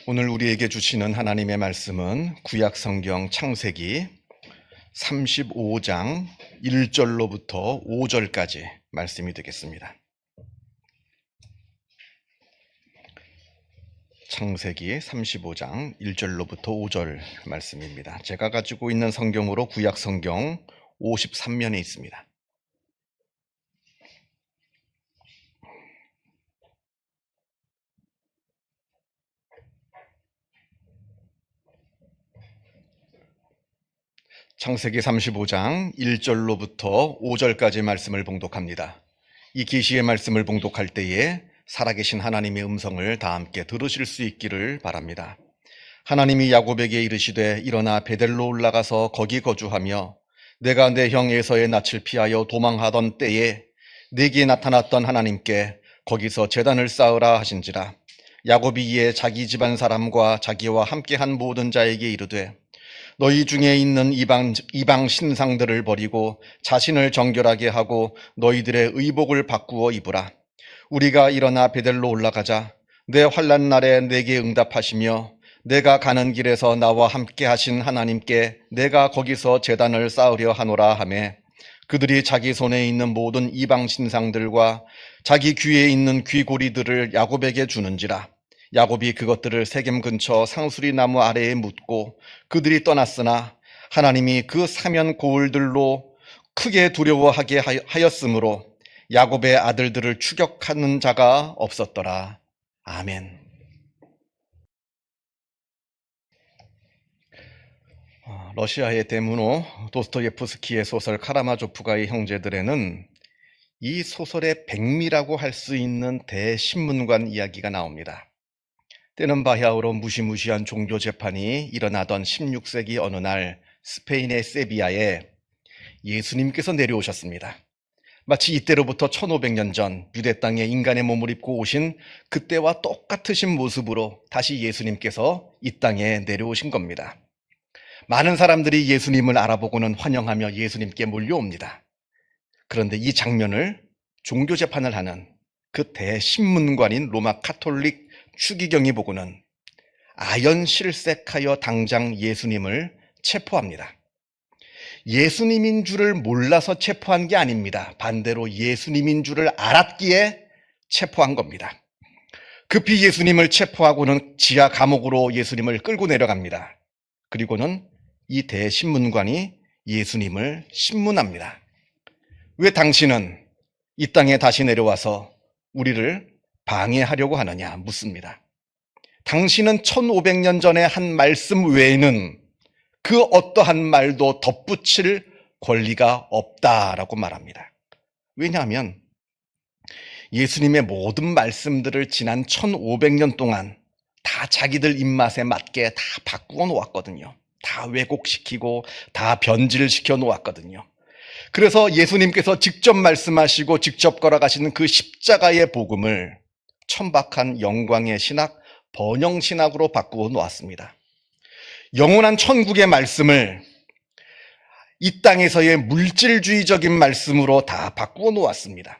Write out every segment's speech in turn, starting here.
오늘 우리에게 주시는 하나님의 말씀은 구약 성경 창세기 35장 1절로부터 5절까지 말씀이 되겠습니다. 창세기 35장 1절로부터 5절 말씀입니다. 제가 가지고 있는 성경으로 구약 성경 53면에 있습니다. 창세기 35장 1절로부터 5절까지 말씀을 봉독합니다. 이 계시의 말씀을 봉독할 때에 살아계신 하나님의 음성을 다 함께 들으실 수 있기를 바랍니다. 하나님이 야곱에게 이르시되 일어나 베델로 올라가서 거기 거주하며 내가 내 형 에서의 낯을 피하여 도망하던 때에 내게 나타났던 하나님께 거기서 제단을 쌓으라 하신지라. 야곱이 이에 자기 집안 사람과 자기와 함께한 모든 자에게 이르되 너희 중에 있는 이방 신상들을 버리고 자신을 정결하게 하고 너희들의 의복을 바꾸어 입으라. 우리가 일어나 베델로 올라가자. 내 환난 날에 내게 응답하시며 내가 가는 길에서 나와 함께 하신 하나님께 내가 거기서 제단을 쌓으려 하노라 하매 그들이 자기 손에 있는 모든 이방 신상들과 자기 귀에 있는 귀고리들을 야곱에게 주는지라. 야곱이 그것들을 세겜 근처 상수리 나무 아래에 묻고 그들이 떠났으나 하나님이 그 사면 고을들로 크게 두려워하게 하였으므로 야곱의 아들들을 추격하는 자가 없었더라. 아멘. 러시아의 대문호 도스토예프스키의 소설 카라마조프가의 형제들에는 이 소설의 백미라고 할 수 있는 대신문관 이야기가 나옵니다. 때는 바야흐로 무시무시한 종교 재판이 일어나던 16세기 어느 날 스페인의 세비야에 예수님께서 내려오셨습니다. 마치 이때로부터 1500년 전 유대 땅에 인간의 몸을 입고 오신 그때와 똑같으신 모습으로 다시 예수님께서 이 땅에 내려오신 겁니다. 많은 사람들이 예수님을 알아보고는 환영하며 예수님께 몰려옵니다. 그런데 이 장면을 종교 재판을 하는 그 대신문관인 로마 카톨릭 추기경이 보고는 아연실색하여 당장 예수님을 체포합니다. 예수님인 줄을 몰라서 체포한 게 아닙니다. 반대로 예수님인 줄을 알았기에 체포한 겁니다. 급히 예수님을 체포하고는 지하 감옥으로 예수님을 끌고 내려갑니다. 그리고는 이 대신문관이 예수님을 신문합니다. 왜 당신은 이 땅에 다시 내려와서 우리를 방해하려고 하느냐 묻습니다. 당신은 1500년 전에 한 말씀 외에는 그 어떠한 말도 덧붙일 권리가 없다라고 말합니다. 왜냐하면 예수님의 모든 말씀들을 지난 1500년 동안 다 자기들 입맛에 맞게 다 바꾸어 놓았거든요. 다 왜곡시키고 다 변질시켜 놓았거든요. 그래서 예수님께서 직접 말씀하시고 직접 걸어가시는 그 십자가의 복음을 천박한 영광의 신학, 번영신학으로 바꾸어 놓았습니다. 영원한 천국의 말씀을 이 땅에서의 물질주의적인 말씀으로 다 바꾸어 놓았습니다.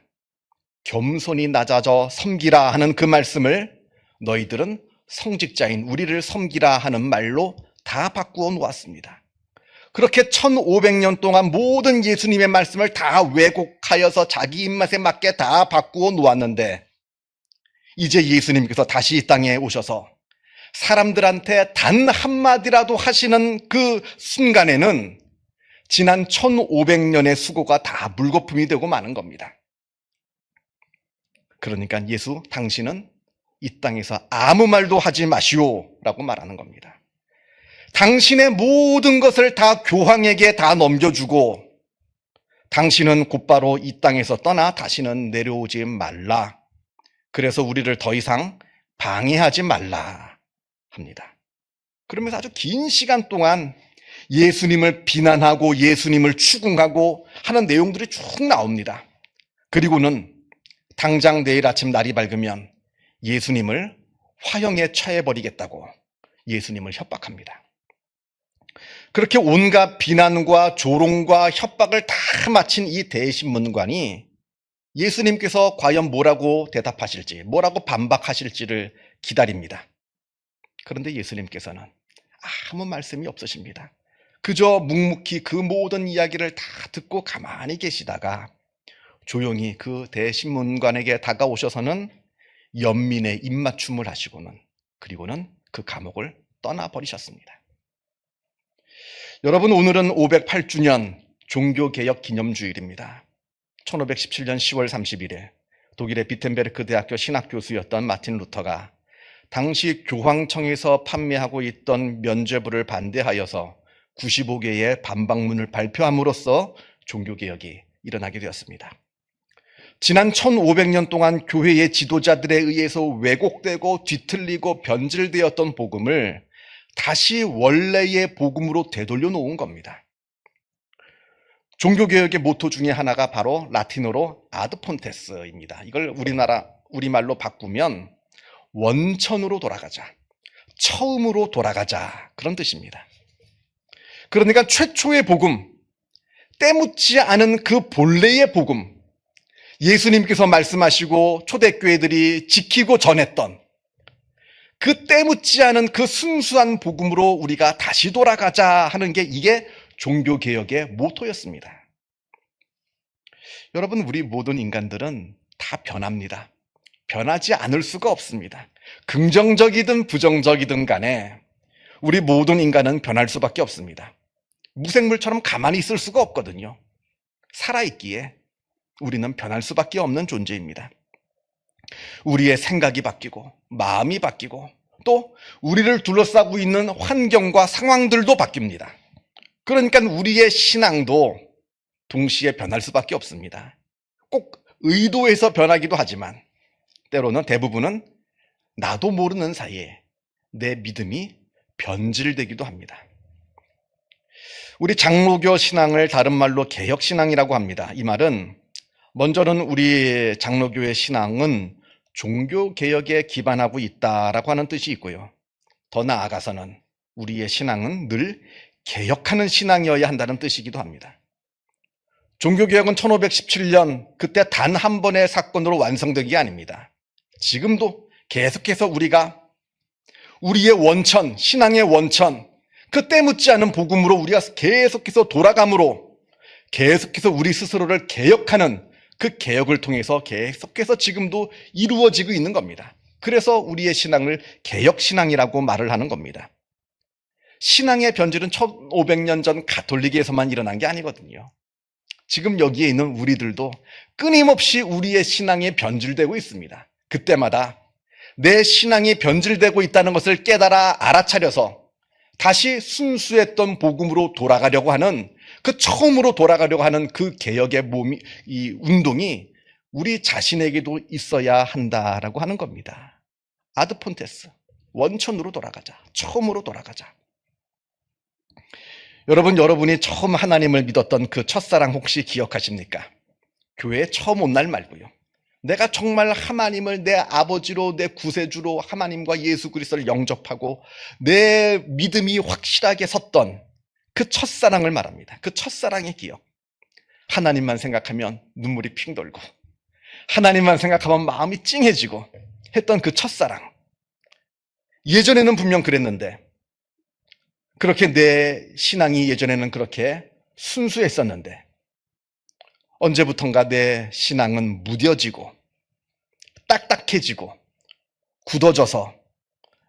겸손히 낮아져 섬기라 하는 그 말씀을 너희들은 성직자인 우리를 섬기라 하는 말로 다 바꾸어 놓았습니다. 그렇게 1500년 동안 모든 예수님의 말씀을 다 왜곡하여서 자기 입맛에 맞게 다 바꾸어 놓았는데 이제 예수님께서 다시 이 땅에 오셔서 사람들한테 단 한마디라도 하시는 그 순간에는 지난 1500년의 수고가 다 물거품이 되고 마는 겁니다. 그러니까 예수, 당신은 이 땅에서 아무 말도 하지 마시오 라고 말하는 겁니다. 당신의 모든 것을 다 교황에게 다 넘겨주고 당신은 곧바로 이 땅에서 떠나 다시는 내려오지 말라. 그래서 우리를 더 이상 방해하지 말라 합니다. 그러면서 아주 긴 시간 동안 예수님을 비난하고 예수님을 추궁하고 하는 내용들이 쭉 나옵니다. 그리고는 당장 내일 아침 날이 밝으면 예수님을 화형에 처해버리겠다고 예수님을 협박합니다. 그렇게 온갖 비난과 조롱과 협박을 다 마친 이 대신문관이 예수님께서 과연 뭐라고 대답하실지, 뭐라고 반박하실지를 기다립니다. 그런데 예수님께서는 아무 말씀이 없으십니다. 그저 묵묵히 그 모든 이야기를 다 듣고 가만히 계시다가 조용히 그 대신문관에게 다가오셔서는 연민의 입맞춤을 하시고는 그리고는 그 감옥을 떠나버리셨습니다. 여러분, 오늘은 508주년 종교개혁 기념주일입니다. 1517년 10월 31일 독일의 비텐베르크 대학교 신학교수였던 마틴 루터가 당시 교황청에서 판매하고 있던 면죄부를 반대하여서 95개의 반박문을 발표함으로써 종교개혁이 일어나게 되었습니다. 지난 1500년 동안 교회의 지도자들에 의해서 왜곡되고 뒤틀리고 변질되었던 복음을 다시 원래의 복음으로 되돌려 놓은 겁니다. 종교개혁의 모토 중에 하나가 바로 라틴어로 아드폰테스입니다. 이걸 우리말로 바꾸면 원천으로 돌아가자, 처음으로 돌아가자, 그런 뜻입니다. 그러니까 최초의 복음, 때묻지 않은 그 본래의 복음, 예수님께서 말씀하시고 초대교회들이 지키고 전했던 그 때묻지 않은 그 순수한 복음으로 우리가 다시 돌아가자 하는 게 이게 종교개혁의 모토였습니다. 여러분, 우리 모든 인간들은 다 변합니다. 변하지 않을 수가 없습니다. 긍정적이든 부정적이든 간에 우리 모든 인간은 변할 수밖에 없습니다. 무생물처럼 가만히 있을 수가 없거든요. 살아있기에 우리는 변할 수밖에 없는 존재입니다. 우리의 생각이 바뀌고 마음이 바뀌고 또 우리를 둘러싸고 있는 환경과 상황들도 바뀝니다. 그러니까 우리의 신앙도 동시에 변할 수밖에 없습니다. 꼭 의도해서 변하기도 하지만 때로는 대부분은 나도 모르는 사이에 내 믿음이 변질되기도 합니다. 우리 장로교 신앙을 다른 말로 개혁신앙이라고 합니다. 이 말은 먼저는 우리 장로교의 신앙은 종교개혁에 기반하고 있다라고 하는 뜻이 있고요. 더 나아가서는 우리의 신앙은 늘 개혁하는 신앙이어야 한다는 뜻이기도 합니다. 종교개혁은 1517년 그때 단 한 번의 사건으로 완성된 게 아닙니다. 지금도 계속해서 우리가 우리의 원천, 신앙의 원천, 그 때묻지 않은 복음으로 우리가 계속해서 돌아감으로 계속해서 우리 스스로를 개혁하는 그 개혁을 통해서 계속해서 지금도 이루어지고 있는 겁니다. 그래서 우리의 신앙을 개혁신앙이라고 말을 하는 겁니다. 신앙의 변질은 1500년 전 가톨릭에서만 일어난 게 아니거든요. 지금 여기에 있는 우리들도 끊임없이 우리의 신앙이 변질되고 있습니다. 그때마다 내 신앙이 변질되고 있다는 것을 깨달아 알아차려서 다시 순수했던 복음으로 돌아가려고 하는 그 처음으로 돌아가려고 하는 그 개혁의 이 운동이 우리 자신에게도 있어야 한다라고 하는 겁니다. 아드폰테스, 원천으로 돌아가자, 처음으로 돌아가자. 여러분이 처음 하나님을 믿었던 그 첫사랑 혹시 기억하십니까? 교회에 처음 온 날 말고요. 내가 정말 하나님을 내 아버지로, 내 구세주로 하나님과 예수 그리스도를 영접하고 내 믿음이 확실하게 섰던 그 첫사랑을 말합니다. 그 첫사랑의 기억. 하나님만 생각하면 눈물이 핑 돌고 하나님만 생각하면 마음이 찡해지고 했던 그 첫사랑. 예전에는 분명 그랬는데, 그렇게 내 신앙이 예전에는 그렇게 순수했었는데 언제부턴가 내 신앙은 무뎌지고 딱딱해지고 굳어져서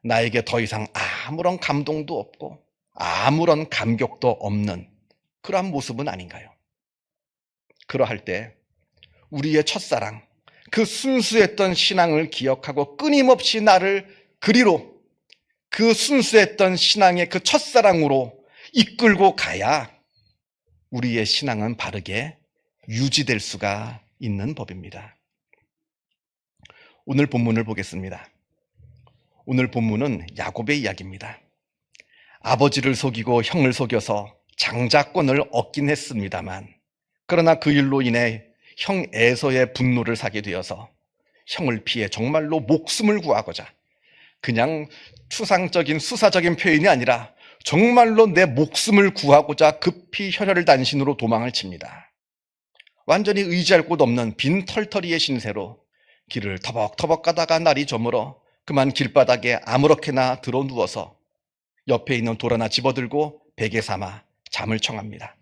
나에게 더 이상 아무런 감동도 없고 아무런 감격도 없는 그러한 모습은 아닌가요? 그러할 때 우리의 첫사랑, 그 순수했던 신앙을 기억하고 끊임없이 나를 그리로 그 순수했던 신앙의 그 첫사랑으로 이끌고 가야 우리의 신앙은 바르게 유지될 수가 있는 법입니다. 오늘 본문을 보겠습니다. 오늘 본문은 야곱의 이야기입니다. 아버지를 속이고 형을 속여서 장자권을 얻긴 했습니다만, 그러나 그 일로 인해 형 에서의 분노를 사게 되어서 형을 피해 정말로 목숨을 구하고자, 그냥 추상적인 수사적인 표현이 아니라 정말로 내 목숨을 구하고자 급히 혈혈 단신으로 도망을 칩니다. 완전히 의지할 곳 없는 빈 털터리의 신세로 길을 터벅터벅 가다가 날이 저물어 그만 길바닥에 아무렇게나 들어 누워서 옆에 있는 돌 하나 집어들고 베개 삼아 잠을 청합니다.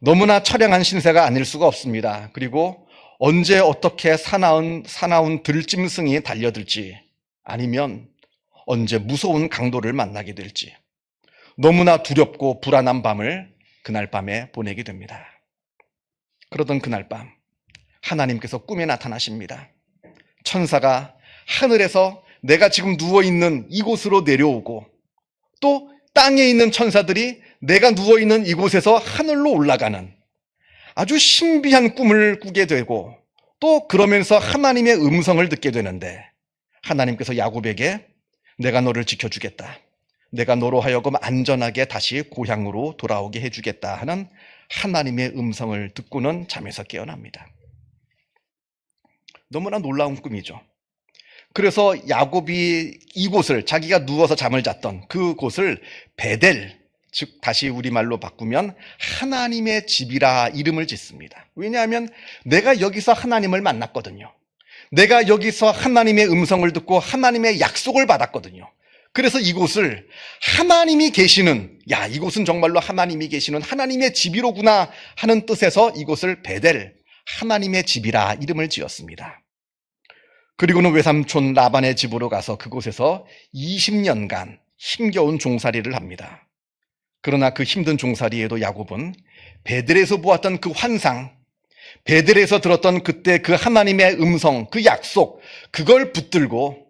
너무나 처량한 신세가 아닐 수가 없습니다. 그리고 언제 어떻게 사나운 들짐승이 달려들지, 아니면 언제 무서운 강도를 만나게 될지 너무나 두렵고 불안한 밤을 그날 밤에 보내게 됩니다. 그러던 그날 밤 하나님께서 꿈에 나타나십니다. 천사가 하늘에서 내가 지금 누워있는 이곳으로 내려오고, 또 땅에 있는 천사들이 내가 누워있는 이곳에서 하늘로 올라가는 아주 신비한 꿈을 꾸게 되고, 또 그러면서 하나님의 음성을 듣게 되는데, 하나님께서 야곱에게 내가 너를 지켜주겠다, 내가 너로 하여금 안전하게 다시 고향으로 돌아오게 해주겠다 하는 하나님의 음성을 듣고는 잠에서 깨어납니다. 너무나 놀라운 꿈이죠. 그래서 야곱이 이곳을, 자기가 누워서 잠을 잤던 그곳을 베델, 즉 다시 우리말로 바꾸면 하나님의 집이라 이름을 짓습니다. 왜냐하면 내가 여기서 하나님을 만났거든요. 내가 여기서 하나님의 음성을 듣고 하나님의 약속을 받았거든요. 그래서 이곳을 하나님이 계시는, 야, 이곳은 정말로 하나님이 계시는 하나님의 집이로구나 하는 뜻에서 이곳을 베델, 하나님의 집이라 이름을 지었습니다. 그리고는 외삼촌 라반의 집으로 가서 그곳에서 20년간 힘겨운 종살이를 합니다. 그러나 그 힘든 종살이에도 야곱은 베델에서 보았던 그 환상, 베델에서 들었던 그때 그 하나님의 음성, 그 약속, 그걸 붙들고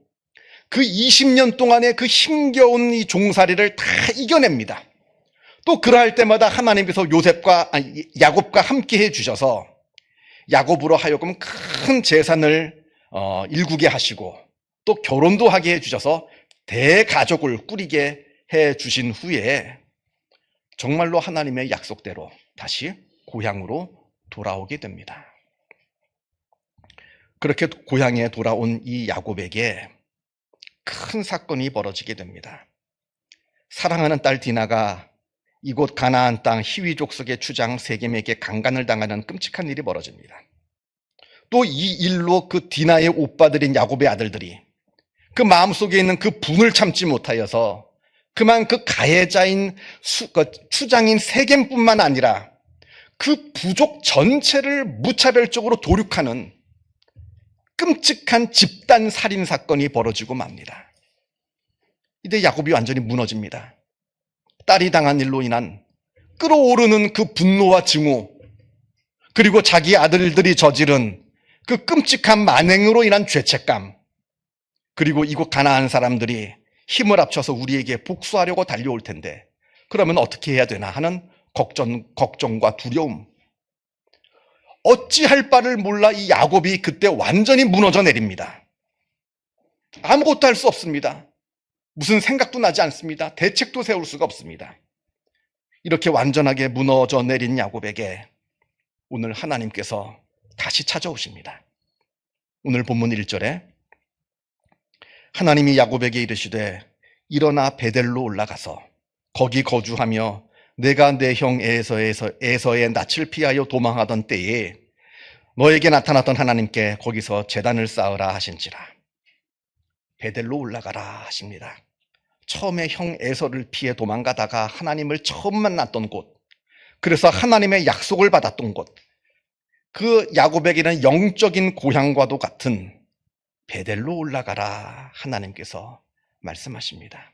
그 20년 동안의 그 힘겨운 이 종살이를 다 이겨냅니다. 또 그러할 때마다 하나님께서 야곱과 함께 해주셔서 야곱으로 하여금 큰 재산을 일구게 하시고, 또 결혼도 하게 해주셔서 대가족을 꾸리게 해주신 후에 정말로 하나님의 약속대로 다시 고향으로 돌아오게 됩니다. 그렇게 고향에 돌아온 이 야곱에게 큰 사건이 벌어지게 됩니다. 사랑하는 딸 디나가 이곳 가나안 땅 히위 족속의 추장 세겜에게 강간을 당하는 끔찍한 일이 벌어집니다. 또 이 일로 그 디나의 오빠들인 야곱의 아들들이 그 마음속에 있는 그 분을 참지 못하여서 그만 그 가해자인 추장인 세겜뿐만 아니라 그 부족 전체를 무차별적으로 도륙하는 끔찍한 집단 살인 사건이 벌어지고 맙니다. 이때 야곱이 완전히 무너집니다. 딸이 당한 일로 인한 끓어오르는 그 분노와 증오, 그리고 자기 아들들이 저지른 그 끔찍한 만행으로 인한 죄책감, 그리고 이곳 가나안 사람들이 힘을 합쳐서 우리에게 복수하려고 달려올 텐데 그러면 어떻게 해야 되나 하는 걱정과 두려움, 어찌할 바를 몰라 이 야곱이 그때 완전히 무너져 내립니다. 아무것도 할 수 없습니다. 무슨 생각도 나지 않습니다. 대책도 세울 수가 없습니다. 이렇게 완전하게 무너져 내린 야곱에게 오늘 하나님께서 다시 찾아오십니다. 오늘 본문 1절에 하나님이 야곱에게 이르시되 일어나 베델로 올라가서 거기 거주하며 내가 내 형 에서의 낯을 피하여 도망하던 때에 너에게 나타났던 하나님께 거기서 제단을 쌓으라 하신지라. 베델로 올라가라 하십니다. 처음에 형 에서를 피해 도망가다가 하나님을 처음 만났던 곳, 그래서 하나님의 약속을 받았던 곳, 그 야곱에게는 영적인 고향과도 같은 베델로 올라가라 하나님께서 말씀하십니다.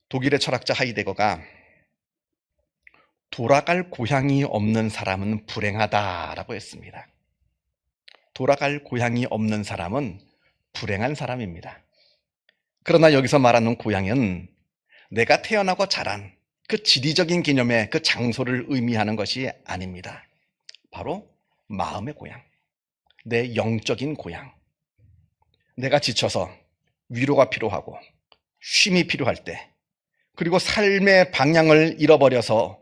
독일의 철학자 하이데거가 돌아갈 고향이 없는 사람은 불행하다라고 했습니다. 돌아갈 고향이 없는 사람은 불행한 사람입니다. 그러나 여기서 말하는 고향은 내가 태어나고 자란 그 지리적인 개념의 그 장소를 의미하는 것이 아닙니다. 바로 마음의 고향, 내 영적인 고향. 내가 지쳐서 위로가 필요하고 쉼이 필요할 때, 그리고 삶의 방향을 잃어버려서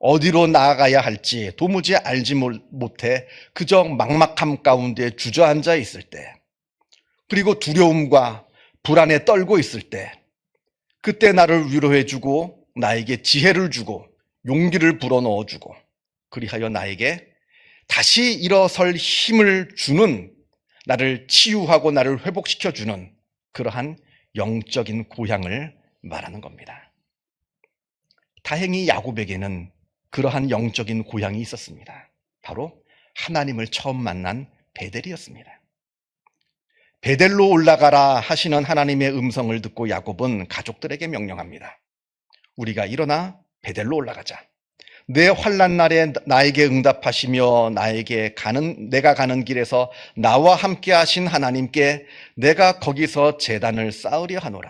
어디로 나아가야 할지 도무지 알지 못해 그저 막막함 가운데 주저앉아 있을 때, 그리고 두려움과 불안에 떨고 있을 때, 그때 나를 위로해주고 나에게 지혜를 주고 용기를 불어넣어주고 그리하여 나에게 다시 일어설 힘을 주는 나를 치유하고 나를 회복시켜주는 그러한 영적인 고향을 말하는 겁니다. 다행히 야곱에게는 그러한 영적인 고향이 있었습니다. 바로 하나님을 처음 만난 베델이었습니다. 베델로 올라가라 하시는 하나님의 음성을 듣고 야곱은 가족들에게 명령합니다. 우리가 일어나 베델로 올라가자. 내 환난 날에 나에게 응답하시며 내가 가는 길에서 나와 함께 하신 하나님께 내가 거기서 제단을 쌓으려 하노라.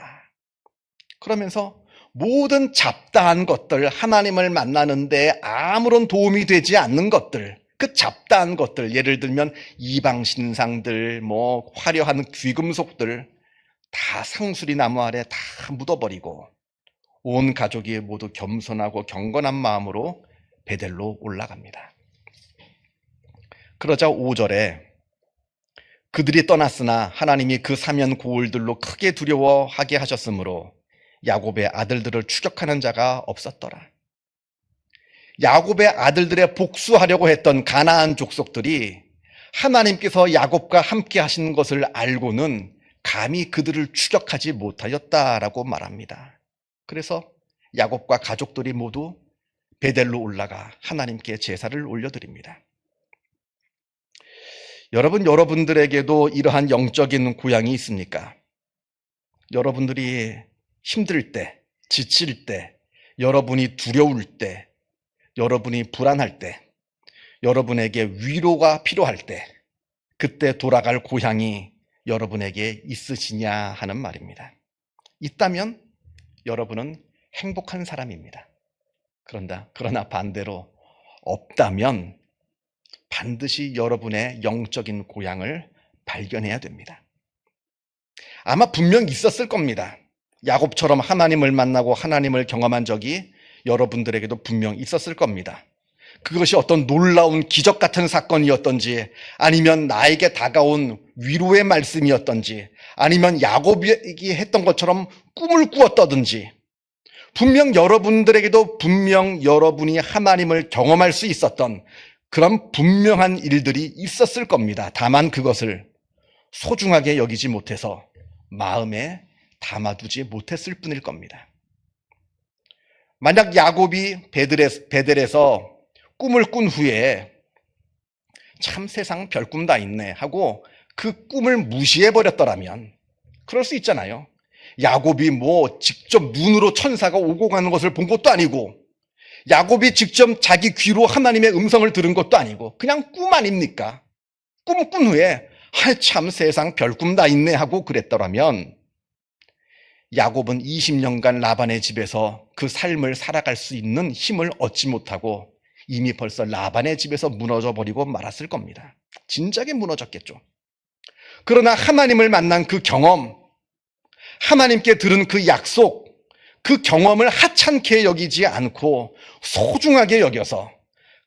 그러면서 모든 잡다한 것들, 하나님을 만나는데 아무런 도움이 되지 않는 것들, 그 잡다한 것들, 예를 들면 이방 신상들, 화려한 귀금속들 다 상수리 나무 아래 다 묻어버리고 온 가족이 모두 겸손하고 경건한 마음으로 베델로 올라갑니다. 그러자 5절에 그들이 떠났으나 하나님이 그 사면 고울들로 크게 두려워하게 하셨으므로 야곱의 아들들을 추격하는 자가 없었더라. 야곱의 아들들의 복수하려고 했던 가나안 족속들이 하나님께서 야곱과 함께 하신 것을 알고는 감히 그들을 추격하지 못하였다라고 말합니다. 그래서 야곱과 가족들이 모두 베델로 올라가 하나님께 제사를 올려드립니다. 여러분들에게도 이러한 영적인 고향이 있습니까? 여러분들이 힘들 때, 지칠 때, 여러분이 두려울 때, 여러분이 불안할 때, 여러분에게 위로가 필요할 때, 그때 돌아갈 고향이 여러분에게 있으시냐 하는 말입니다. 있다면 여러분은 행복한 사람입니다. 그러나 반대로 없다면 반드시 여러분의 영적인 고향을 발견해야 됩니다. 아마 분명 있었을 겁니다. 야곱처럼 하나님을 만나고 하나님을 경험한 적이 여러분들에게도 분명 있었을 겁니다. 그것이 어떤 놀라운 기적 같은 사건이었던지, 아니면 나에게 다가온 위로의 말씀이었던지, 아니면 야곱이 했던 것처럼 꿈을 꾸었다든지, 분명 여러분이 하나님을 경험할 수 있었던 그런 분명한 일들이 있었을 겁니다. 다만 그것을 소중하게 여기지 못해서 마음에 담아두지 못했을 뿐일 겁니다. 만약 야곱이 베델에서 꿈을 꾼 후에 참 세상 별꿈 다 있네 하고 그 꿈을 무시해버렸더라면, 그럴 수 있잖아요. 야곱이 직접 눈으로 천사가 오고 가는 것을 본 것도 아니고, 야곱이 직접 자기 귀로 하나님의 음성을 들은 것도 아니고 그냥 꿈 아닙니까? 꿈 꾼 후에 참 세상 별꿈 다 있네 하고 그랬더라면 야곱은 20년간 라반의 집에서 그 삶을 살아갈 수 있는 힘을 얻지 못하고 이미 벌써 라반의 집에서 무너져 버리고 말았을 겁니다. 진작에 무너졌겠죠. 그러나 하나님을 만난 그 경험, 하나님께 들은 그 약속, 그 경험을 하찮게 여기지 않고 소중하게 여겨서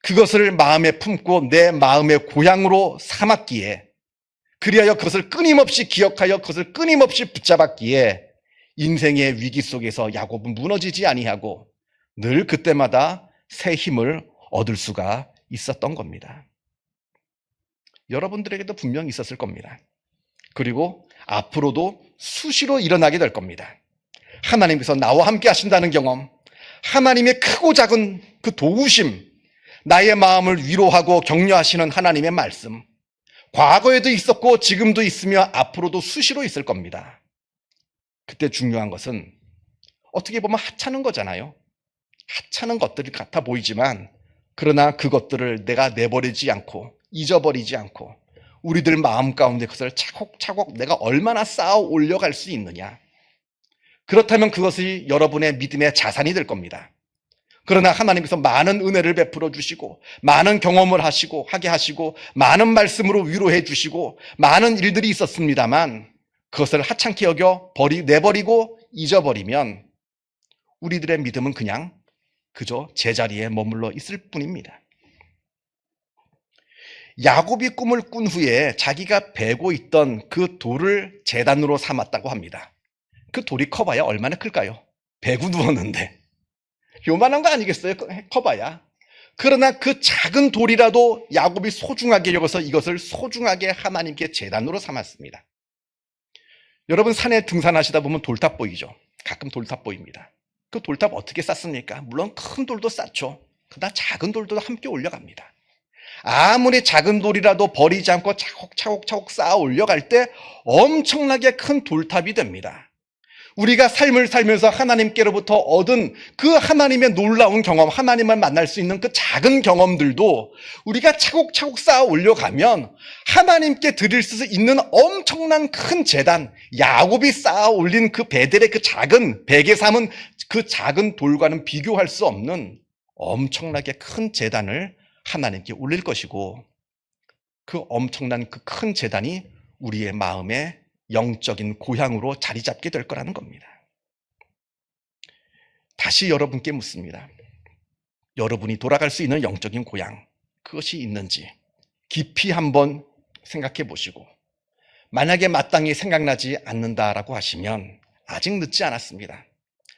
그것을 마음에 품고 내 마음의 고향으로 삼았기에, 그리하여 그것을 끊임없이 기억하여 그것을 끊임없이 붙잡았기에 인생의 위기 속에서 야곱은 무너지지 아니하고 늘 그때마다 새 힘을 얻을 수가 있었던 겁니다. 여러분들에게도 분명히 있었을 겁니다. 그리고 앞으로도 수시로 일어나게 될 겁니다. 하나님께서 나와 함께 하신다는 경험, 하나님의 크고 작은 그 도우심, 나의 마음을 위로하고 격려하시는 하나님의 말씀, 과거에도 있었고 지금도 있으며 앞으로도 수시로 있을 겁니다. 그때 중요한 것은 어떻게 보면 하찮은 거잖아요. 하찮은 것들이 같아 보이지만, 그러나 그것들을 내가 내버리지 않고 잊어버리지 않고 우리들 마음 가운데 그것을 차곡차곡 내가 얼마나 쌓아 올려갈 수 있느냐, 그렇다면 그것이 여러분의 믿음의 자산이 될 겁니다. 그러나 하나님께서 많은 은혜를 베풀어 주시고 많은 경험을 하게 하시고 많은 말씀으로 위로해 주시고 많은 일들이 있었습니다만, 그것을 하찮게 여겨 내버리고 잊어버리면 우리들의 믿음은 그냥 그저 제자리에 머물러 있을 뿐입니다. 야곱이 꿈을 꾼 후에 자기가 베고 있던 그 돌을 제단으로 삼았다고 합니다. 그 돌이 커봐야 얼마나 클까요? 베고 누웠는데 요만한 거 아니겠어요? 커봐야. 그러나 그 작은 돌이라도 야곱이 소중하게 여겨서 이것을 소중하게 하나님께 제단으로 삼았습니다. 여러분, 산에 등산하시다 보면 돌탑 보이죠? 가끔 돌탑 보입니다. 그 돌탑 어떻게 쌓습니까? 물론 큰 돌도 쌓죠. 그러나 작은 돌도 함께 올려갑니다. 아무리 작은 돌이라도 버리지 않고 차곡차곡 쌓아 올려갈 때 엄청나게 큰 돌탑이 됩니다. 우리가 삶을 살면서 하나님께로부터 얻은 그 하나님의 놀라운 경험, 하나님을 만날 수 있는 그 작은 경험들도 우리가 차곡차곡 쌓아 올려가면 하나님께 드릴 수 있는 엄청난 큰 제단, 야곱이 쌓아 올린 그 베델의 그 작은 백의 삼은 그 작은 돌과는 비교할 수 없는 엄청나게 큰 제단을 하나님께 올릴 것이고, 그 엄청난 그 큰 제단이 우리의 마음에 영적인 고향으로 자리 잡게 될 거라는 겁니다. 다시 여러분께 묻습니다. 여러분이 돌아갈 수 있는 영적인 고향, 그것이 있는지 깊이 한번 생각해 보시고, 만약에 마땅히 생각나지 않는다라고 하시면 아직 늦지 않았습니다.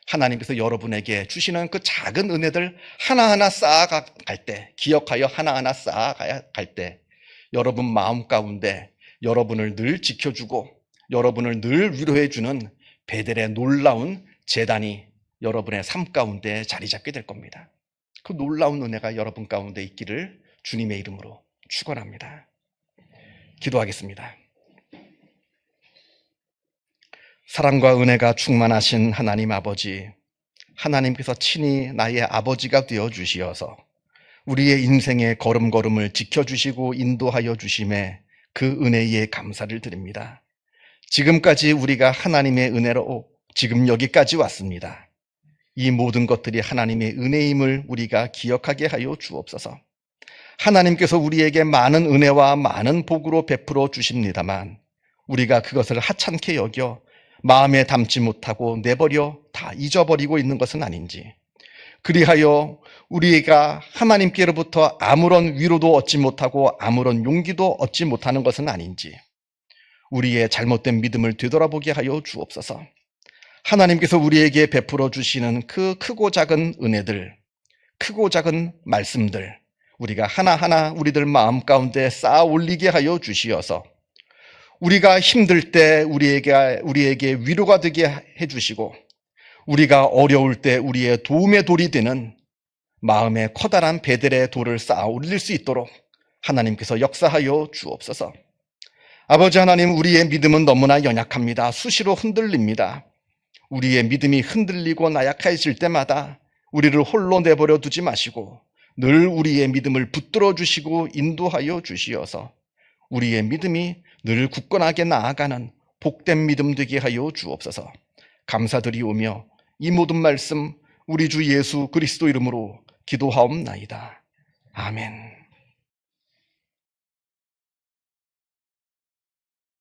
하나님께서 여러분에게 주시는 그 작은 은혜들 하나하나 쌓아갈 때, 기억하여 하나하나 쌓아가야 할 때, 여러분 마음 가운데 여러분을 늘 지켜주고 여러분을 늘 위로해주는 베델의 놀라운 제단이 여러분의 삶 가운데 자리 잡게 될 겁니다. 그 놀라운 은혜가 여러분 가운데 있기를 주님의 이름으로 축원합니다. 기도하겠습니다. 사랑과 은혜가 충만하신 하나님 아버지, 하나님께서 친히 나의 아버지가 되어 주시어서 우리의 인생의 걸음걸음을 지켜주시고 인도하여 주심에 그 은혜에 감사를 드립니다. 지금까지 우리가 하나님의 은혜로 지금 여기까지 왔습니다. 이 모든 것들이 하나님의 은혜임을 우리가 기억하게 하여 주옵소서. 하나님께서 우리에게 많은 은혜와 많은 복으로 베풀어 주십니다만 우리가 그것을 하찮게 여겨 마음에 담지 못하고 내버려 다 잊어버리고 있는 것은 아닌지, 그리하여 우리가 하나님께로부터 아무런 위로도 얻지 못하고 아무런 용기도 얻지 못하는 것은 아닌지, 우리의 잘못된 믿음을 되돌아보게 하여 주옵소서. 하나님께서 우리에게 베풀어 주시는 그 크고 작은 은혜들, 크고 작은 말씀들, 우리가 하나하나 우리들 마음 가운데 쌓아 올리게 하여 주시어서 우리가 힘들 때 우리에게 위로가 되게 해주시고, 우리가 어려울 때 우리의 도움의 돌이 되는 마음의 커다란 베델의 돌을 쌓아 올릴 수 있도록 하나님께서 역사하여 주옵소서. 아버지 하나님, 우리의 믿음은 너무나 연약합니다. 수시로 흔들립니다. 우리의 믿음이 흔들리고 나약해질 때마다 우리를 홀로 내버려 두지 마시고 늘 우리의 믿음을 붙들어 주시고 인도하여 주시어서 우리의 믿음이 늘 굳건하게 나아가는 복된 믿음 되게 하여 주옵소서. 감사드리오며 이 모든 말씀 우리 주 예수 그리스도 이름으로 기도하옵나이다. 아멘.